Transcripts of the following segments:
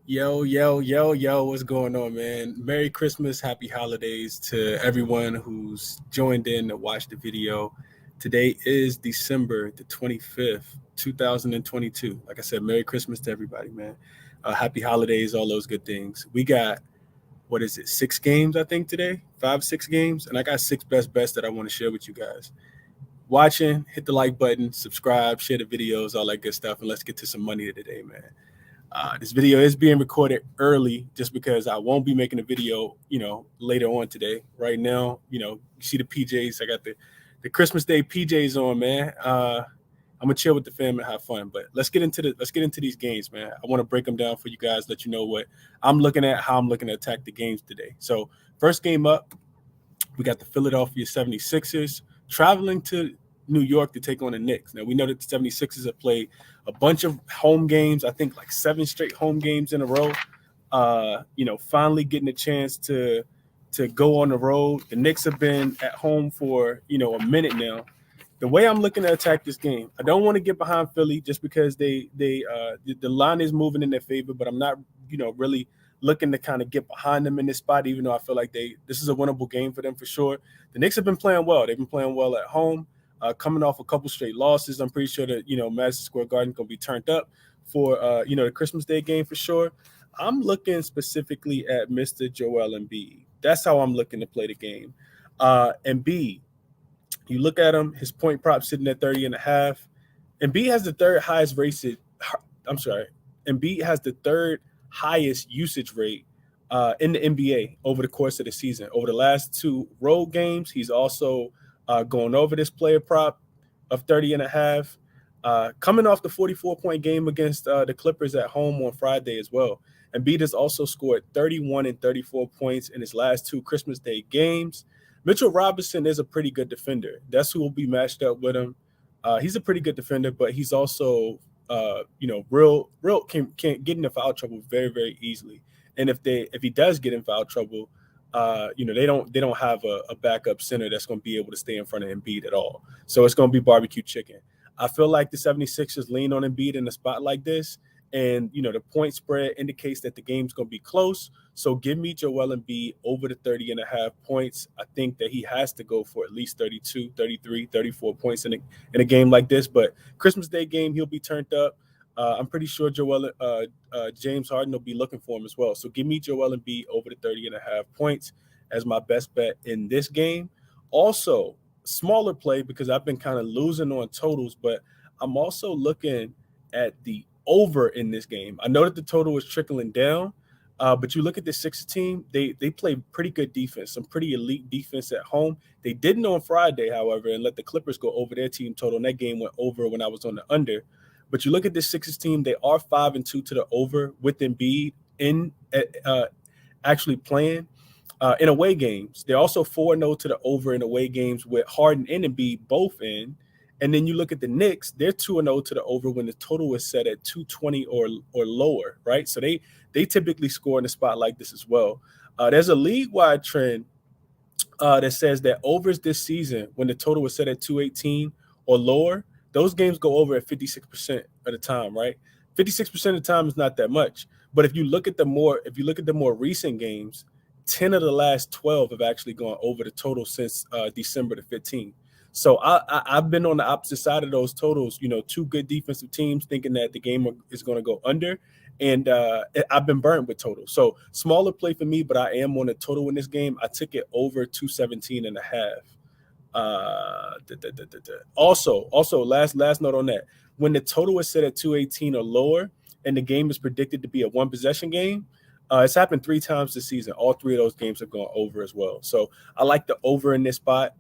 Yo, what's going on, man? Merry Christmas, happy holidays to everyone who's joined in to watch the video. Today is December the 25th, 2022. Like I said, Merry Christmas to everybody, man. Happy holidays, all those good things. We got, what is it, 6 games, I think, today? 5, 6 games. And I got 6 best bets that I want to share with you guys. Watching, hit the like button, subscribe, share the videos, all that good stuff, and let's get to some money today, man. This video is being recorded early just because I won't be making a video, later on today. Right now, you see the PJs. I got the Christmas Day PJs on, man. I'm gonna chill with the fam and have fun. But let's get into these games, man. I want to break them down for you guys, let you know what I'm looking at, how I'm looking to attack the games today. So first game up, we got the Philadelphia 76ers traveling to New York to take on the Knicks. Now, we know that the 76ers have played a bunch of home games, I think like 7 straight home games in a row. Finally getting a chance to go on the road. The Knicks have been at home for, a minute now. The way I'm looking to attack this game, I don't want to get behind Philly just because the line is moving in their favor, but I'm not, really looking to kind of get behind them in this spot, even though I feel like this is a winnable game for them for sure. The Knicks have been playing well. They've been playing well at home, coming off a couple straight losses. I'm pretty sure that, Madison Square Garden going to be turned up for, the Christmas Day game for sure. I'm looking specifically at Mr. Joel Embiid. That's how I'm looking to play the game. Embiid, you look at him, his point prop sitting at 30.5. Embiid has the third highest rated. Embiid has the third highest usage rate in the NBA over the course of the season. Over the last 2 road games, he's also going over this player prop of 30.5. Coming off the 44-point game against the Clippers at home on Friday as well. Embiid has also scored 31 and 34 points in his last 2 Christmas Day games. Mitchell Robinson is a pretty good defender. That's who will be matched up with him. He's a pretty good defender, but he's also, real can get into foul trouble very, very easily. And if he does get in foul trouble, they don't have a backup center that's going to be able to stay in front of Embiid at all. So it's going to be barbecue chicken. I feel like the 76ers lean on Embiid in a spot like this. And, the point spread indicates that the game's going to be close. So give me Joel Embiid over the 30.5 points. I think that he has to go for at least 32, 33, 34 points in a game like this. But Christmas Day game, he'll be turned up. I'm pretty sure James Harden will be looking for him as well. So give me Joel Embiid over the 30.5 points as my best bet in this game. Also, smaller play because I've been kind of losing on totals, but I'm also looking at the over in this game. I know that the total is trickling down, but you look at the Sixers team, they play pretty good defense, some pretty elite defense at home. They didn't on Friday, however, and let the Clippers go over their team total, and that game went over when I was on the under. But you look at this Sixers team, they are 5-2 to the over with Embiid in actually playing in away games. They're also 4-0 to the over in away games with Harden and Embiid both in. And then you look at the Knicks, they're 2-0 to the over when the total is set at 220 or lower, right? So they typically score in a spot like this as well. There's a league-wide trend that says that overs this season, when the total is set at 218 or lower, those games go over at 56% of the time, right? 56% of the time is not that much. But if you look at the more recent games, 10 of the last 12 have actually gone over the total since December the 15th. So I've been on the opposite side of those totals, 2 good defensive teams thinking that the game is going to go under. And I've been burned with total. So smaller play for me, but I am on a total in this game. I took it over 217.5. Also, last note on that. When the total is set at 218 or lower and the game is predicted to be a 1-possession game, it's happened 3 times this season. All 3 of those games have gone over as well. So I like the over in this spot.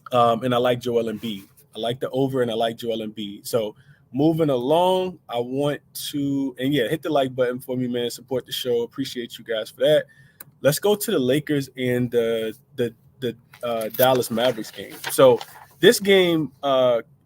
And I like Joel Embiid. I like the over and I like Joel Embiid. So moving along, I want to, hit the like button for me, man. Support the show. Appreciate you guys for that. Let's go to the Lakers and the Dallas Mavericks game. So this game,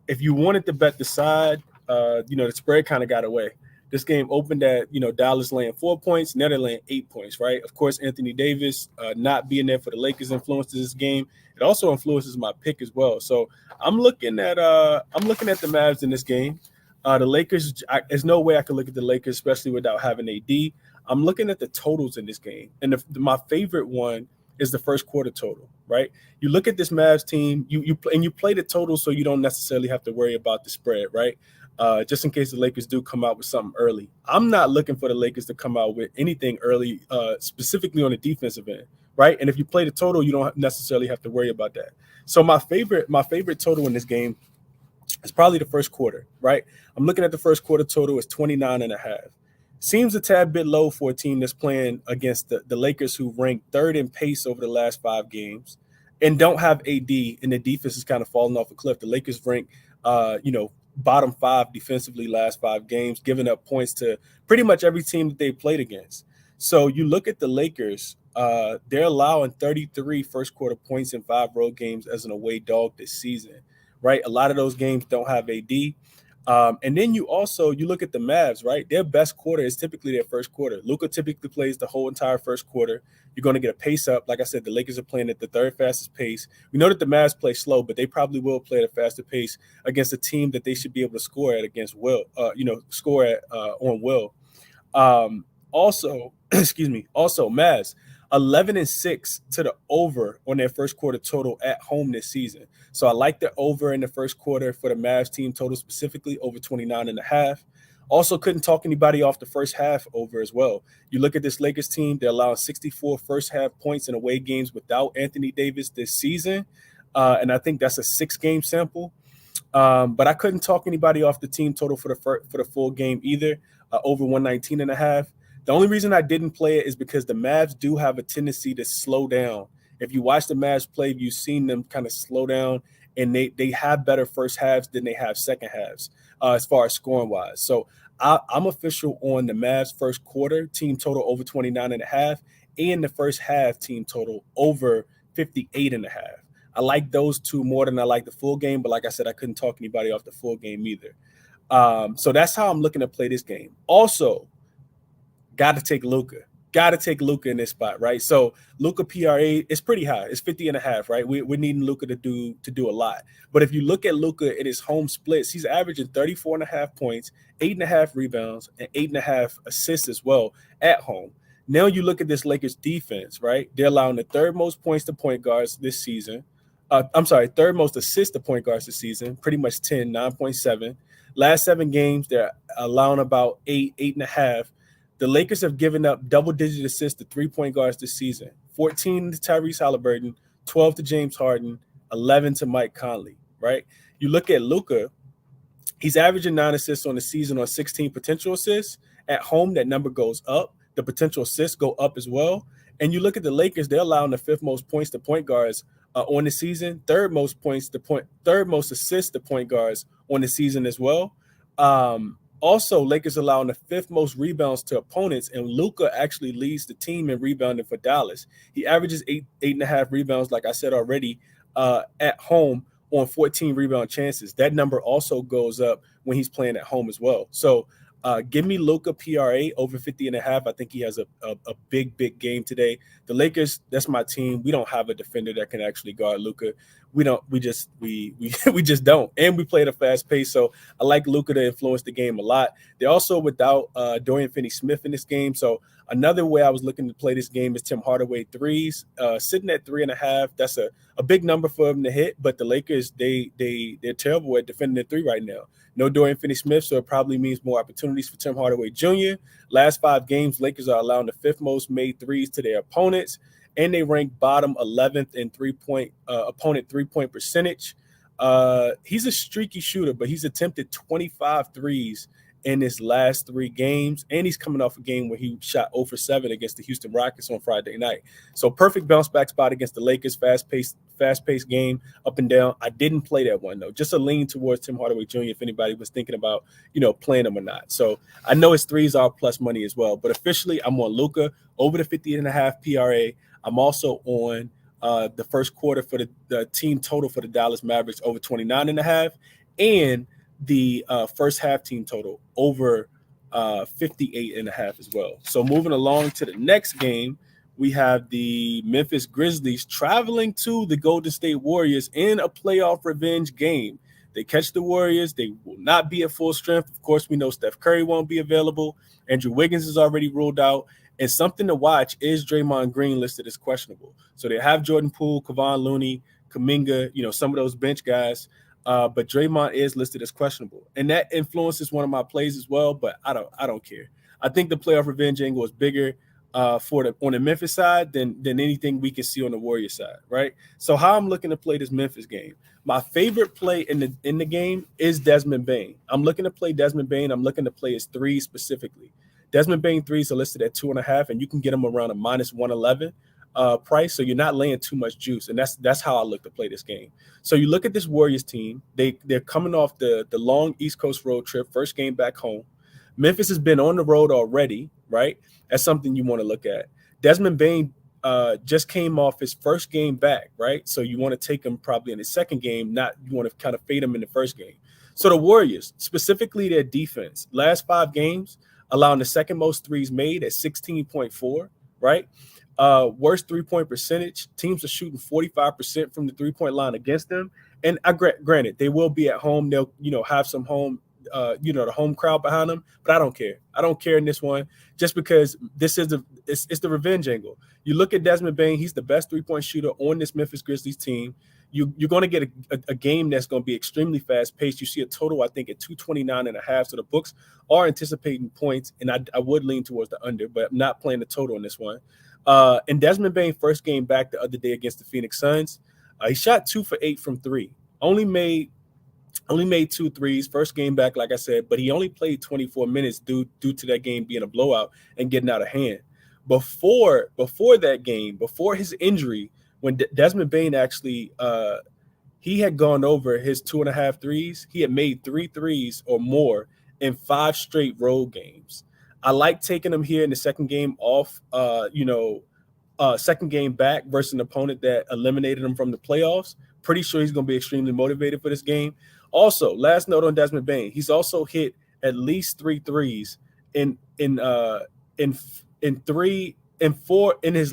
if you wanted to bet the side, the spread kind of got away. This game opened at, Dallas laying 4 points. Now they're laying 8 points, right? Of course, Anthony Davis not being there for the Lakers influences this game. It also influences my pick as well. So I'm looking at the Mavs in this game. The Lakers, there's no way I could look at the Lakers, especially without having AD. I'm looking at the totals in this game, and my favorite one is the first quarter total. Right? You look at this Mavs team, you play the total, so you don't necessarily have to worry about the spread, right? Just in case the Lakers do come out with something early. I'm not looking for the Lakers to come out with anything early, specifically on the defensive end, right? And if you play the total, you don't necessarily have to worry about that. So my favorite total in this game is probably the first quarter, right? I'm looking at the first quarter total is 29.5. Seems a tad bit low for a team that's playing against the Lakers, who rank third in pace over the last 5 games and don't have AD, and the defense is kind of falling off a cliff. The Lakers rank, bottom 5 defensively last 5 games, giving up points to pretty much every team that they played against. So you look at the Lakers, they're allowing 33 first quarter points in 5 road games as an away dog this season, right? A lot of those games don't have AD. And then you look at the Mavs, right? Their best quarter is typically their first quarter. Luka typically plays the whole entire first quarter. You're going to get a pace up. Like I said, the Lakers are playing at the third fastest pace. We know that the Mavs play slow, but they probably will play at a faster pace against a team that they should be able to score at against Will. Score at on Will. Also, Mavs 11-6 to the over on their first quarter total at home this season. So I like the over in the first quarter for the Mavs team total, specifically over 29.5. Also couldn't talk anybody off the first half over as well. You look at this Lakers team, they're allowing 64 first half points in away games without Anthony Davis this season. And I think that's a 6-game sample. But I couldn't talk anybody off the team total for the full game either, over 119.5. The only reason I didn't play it is because the Mavs do have a tendency to slow down. If you watch the Mavs play, you've seen them kind of slow down, and they have better first halves than they have second halves as far as scoring wise. So I'm official on the Mavs first quarter team total over 29.5 and the first half team total over 58.5. I like those two more than I like the full game, but like I said, I couldn't talk anybody off the full game either. So that's how I'm looking to play this game. Also, got to take Luka. Got to take Luka in this spot, right? So Luka PRA is pretty high. It's 50.5, right? We're needing Luka to do a lot. But if you look at Luka in his home splits, he's averaging 34.5 points, 8.5 rebounds, and 8.5 assists as well at home. Now you look at this Lakers defense, right? They're allowing the third most points to point guards this season. Third most assists to point guards this season, pretty much 10, 9.7. Last 7 games, they're allowing about 8.5. The Lakers have given up double-digit assists to 3-point guards this season. 14 to Tyrese Halliburton, 12 to James Harden, 11 to Mike Conley, right? You look at Luka, he's averaging 9 assists on the season on 16 potential assists. At home, that number goes up. The potential assists go up as well. And you look at the Lakers, they're allowing the 5th most points to point guards on the season, third most assists to point guards on the season as well. Also, Lakers allowing the 5th most rebounds to opponents, and Luka actually leads the team in rebounding for Dallas. He averages 8.5 rebounds, like I said already, at home on 14 rebound chances. That number also goes up when he's playing at home as well. So give me Luka PRA over 50.5. I think he has a big game today. The Lakers, that's my team. We don't have a defender that can actually guard Luka. We just don't. And we play at a fast pace. So I like Luka to influence the game a lot. They're also without Dorian Finney-Smith in this game. So another way I was looking to play this game is Tim Hardaway threes, sitting at 3.5. That's a big number for them to hit. But the Lakers, they're terrible at defending the 3 right now. No Dorian Finney-Smith, so it probably means more opportunities for Tim Hardaway Jr. Last 5 games, Lakers are allowing the 5th most made threes to their opponents, and they rank bottom 11th in opponent 3-point percentage. He's a streaky shooter, but he's attempted 25 threes in his last 3 games, and he's coming off a game where he shot 0 for 7 against the Houston Rockets on Friday night. So perfect bounce back spot against the Lakers, fast-paced game, up and down. I didn't play that one, though. Just a lean towards Tim Hardaway Jr. if anybody was thinking about, playing him or not. So I know his threes are plus money as well. But officially, I'm on Luka over the 50.5 PRA. I'm also on the first quarter for the team total for the Dallas Mavericks over 29.5, and the first half team total over 58.5 as well. So moving along to the next game, we have the Memphis Grizzlies traveling to the Golden State Warriors in a playoff revenge game. They catch the Warriors. They will not be at full strength. Of course, we know Steph Curry won't be available. Andrew Wiggins is already ruled out. And something to watch is Draymond Green listed as questionable. So they have Jordan Poole, Kevon Looney, Kuminga, some of those bench guys. But Draymond is listed as questionable. And that influences one of my plays as well, but I don't care. I think the playoff revenge angle is bigger on the Memphis side than anything we can see on the Warriors side, right? So how I'm looking to play this Memphis game. My favorite play in the game is Desmond Bane. I'm looking to play Desmond Bane. I'm looking to play his threes specifically. Desmond Bane threes are listed at 2.5, and you can get them around a -111 price, so you're not laying too much juice, and that's how I look to play this game. So you look at this Warriors team. They're coming off the long East Coast road trip, first game back home. Memphis has been on the road already, right? That's something you want to look at. Desmond Bane just came off his first game back, right? So you want to take him probably in his second game, you want to kind of fade him in the first game. So the Warriors, specifically their defense, last 5 games, allowing the second most threes made at 16.4, right? Worst 3-point percentage. Teams are shooting 45% from the 3-point line against them. And granted, they will be at home. They'll, have some home, the home crowd behind them. But I don't care. I don't care in this one, just because this is it's the revenge angle. You look at Desmond Bane. He's the best 3-point shooter on this Memphis Grizzlies team. You're going to get a game that's going to be extremely fast-paced. You see a total, I think, at 229.5. So the books are anticipating points, and I would lean towards the under, but I'm not playing the total on this one. And Desmond Bane, first game back the other day against the Phoenix Suns, he shot 2 for 8 from 3. Only made 2 threes. First game back, like I said, but he only played 24 minutes due to that game being a blowout and getting out of hand. Before that game, before his injury, when Desmond Bane actually he had gone over his 2.5 threes, he had made 3 threes or more in 5 straight road games. I like taking him here in the second game off, second game back versus an opponent that eliminated him from the playoffs. Pretty sure he's going to be extremely motivated for this game. Also, last note on Desmond Bane, he's also hit at least 3 threes in his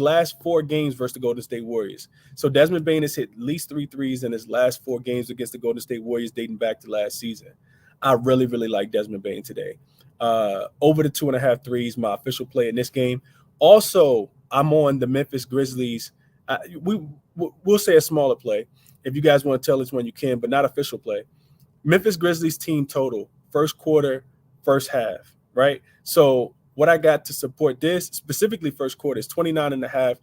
last 4 games versus the Golden State Warriors. So Desmond Bane has hit at least 3 threes in his last 4 games against the Golden State Warriors dating back to last season. I really, really like Desmond Bane today. Over the 2.5 threes, my official play in this game. Also, I'm on the Memphis Grizzlies. We'll say a smaller play. If you guys want to tell us when you can, but not official play. Memphis Grizzlies team total, first quarter, first half, right? So what I got to support this, specifically first quarter, is 29.5.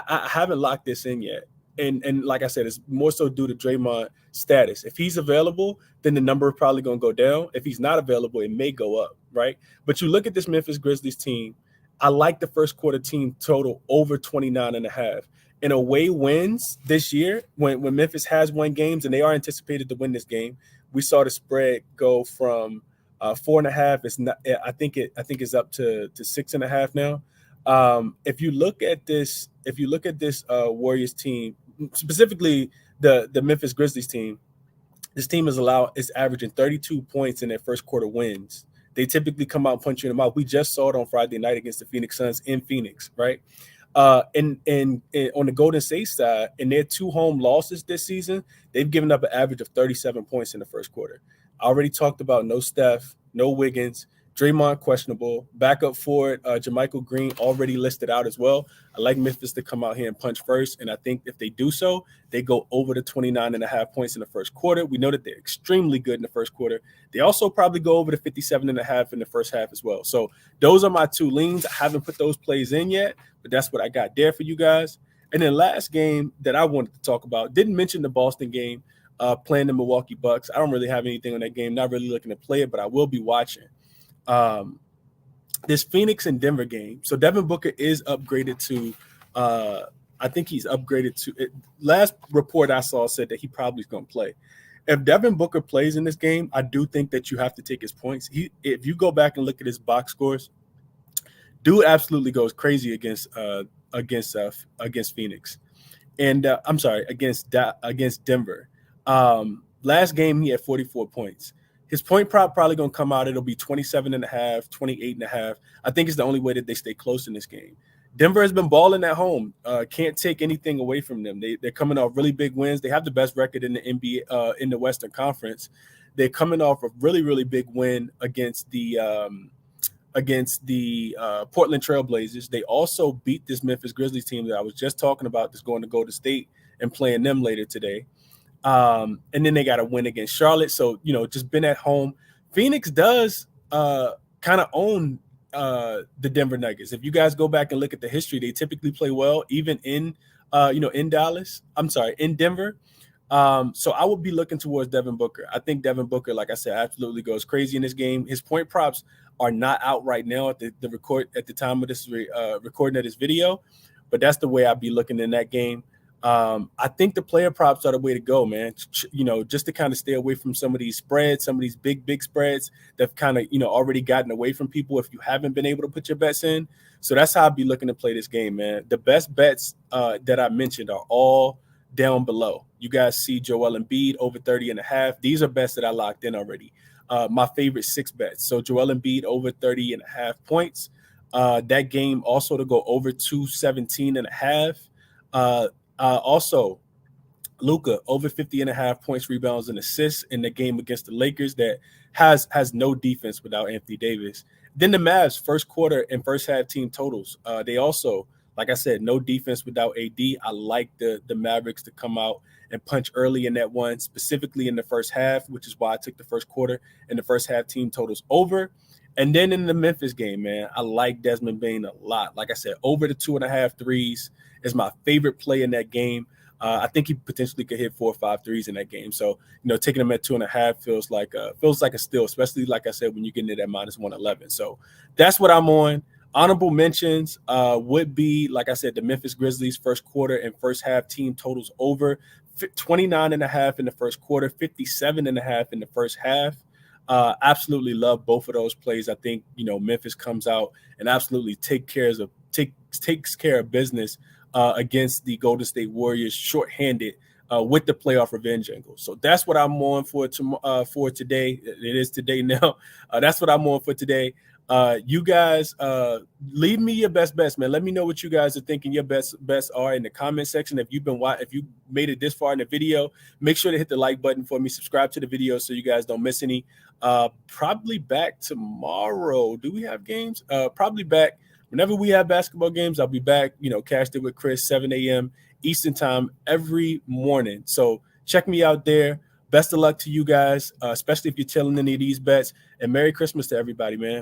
I haven't locked this in yet. And like I said, it's more so due to Draymond status. If he's available, then the number is probably going to go down. If he's not available, it may go up, right? But you look at this Memphis Grizzlies team, I like the first quarter team total over 29.5. And away wins this year, when Memphis has won games, and they are anticipated to win this game, we saw the spread go from 4.5. It's not. I think it's up to 6.5 now. If you look at this Warriors team, specifically the Memphis Grizzlies team, this team is averaging 32 points in their first quarter wins. They typically come out and punch you in the mouth. We just saw it on Friday night against the Phoenix Suns in Phoenix, right? And on the Golden State side, in their 2 home losses this season, they've given up an average of 37 points in the first quarter. I already talked about no Steph, no Wiggins, Draymond questionable, backup for it. JaMychal Green already listed out as well. I like Memphis to come out here and punch first, and I think if they do so, they go over the 29.5 points in the first quarter. We know that they're extremely good in the first quarter. They also probably go over the 57.5 in the first half as well. So those are my 2 leans. I haven't put those plays in yet, but that's what I got there for you guys. And then last game that I wanted to talk about, didn't mention the Boston game, playing the Milwaukee Bucks. I don't really have anything on that game, not really looking to play it, but I will be watching. This Phoenix and Denver game. So Devin Booker is upgraded to I think he's upgraded to it. Last report I saw said that he probably is going to play. If Devin Booker plays in this game, I do think that you have to take his points. If you go back and look at his box scores, dude absolutely goes crazy against Phoenix. And I'm sorry, against Denver. Last game he had 44 points. His point prop probably going to come out. It'll be 27.5, 28.5. I think it's the only way that they stay close in this game. Denver has been balling at home. Can't take anything away from them. They're coming off really big wins. They have the best record in the NBA in the Western Conference. They're coming off a really, really big win against the Portland Trailblazers. They also beat this Memphis Grizzlies team that I was just talking about that's going to go to state and playing them later today. And then they got a win against Charlotte. So, just been at home. Phoenix does kind of own the Denver Nuggets. If you guys go back and look at the history, they typically play well, even in Dallas. I'm sorry, in Denver. So I would be looking towards Devin Booker. I think Devin Booker, like I said, absolutely goes crazy in this game. His point props are not out right now at the time of this recording of this video, but that's the way I'd be looking in that game. I think the player props are the way to go, man. Just to kind of stay away from some of these spreads, some of these big spreads that've kind of, already gotten away from people if you haven't been able to put your bets in. So that's how I'd be looking to play this game, man. The best bets that I mentioned are all down below. You guys see Joel Embiid over 30.5. These are bets that I locked in already. My favorite 6 bets. So Joel Embiid over 30.5 points. That game also to go over 217.5. Also, Luka over 50.5 points, rebounds, and assists in the game against the Lakers that has no defense without Anthony Davis. Then the Mavs first quarter and first half team totals. They also, like I said, no defense without AD. I like the Mavericks to come out and punch early in that one, specifically in the first half, which is why I took the first quarter and the first half team totals over. And then in the Memphis game, man, I like Desmond Bane a lot. Like I said, over the 2.5 threes is my favorite play in that game. I think he potentially could hit 4 or 5 threes in that game. So, taking him at 2.5 feels like a steal, especially, like I said, when you get into that -111. So that's what I'm on. Honorable mentions would be, like I said, the Memphis Grizzlies first quarter and first half team totals over 29.5 in the first quarter, 57.5 in the first half. Absolutely love both of those plays. I think, Memphis comes out and absolutely takes care of business against the Golden State Warriors shorthanded with the playoff revenge angle. So that's what I'm on for today. It is today now. That's what I'm on for today. You guys leave me your best bets, man. Let me know what you guys are thinking your best are in the comment section. If you made it this far in the video, make sure to hit the like button for me. Subscribe to the video so you guys don't miss any. Probably back tomorrow. Do we have games? Probably back whenever we have basketball games. I'll be back. Cashed It with Chris, 7 a.m. Eastern time every morning. So check me out there. Best of luck to you guys, especially if you're telling any of these bets. And Merry Christmas to everybody, man.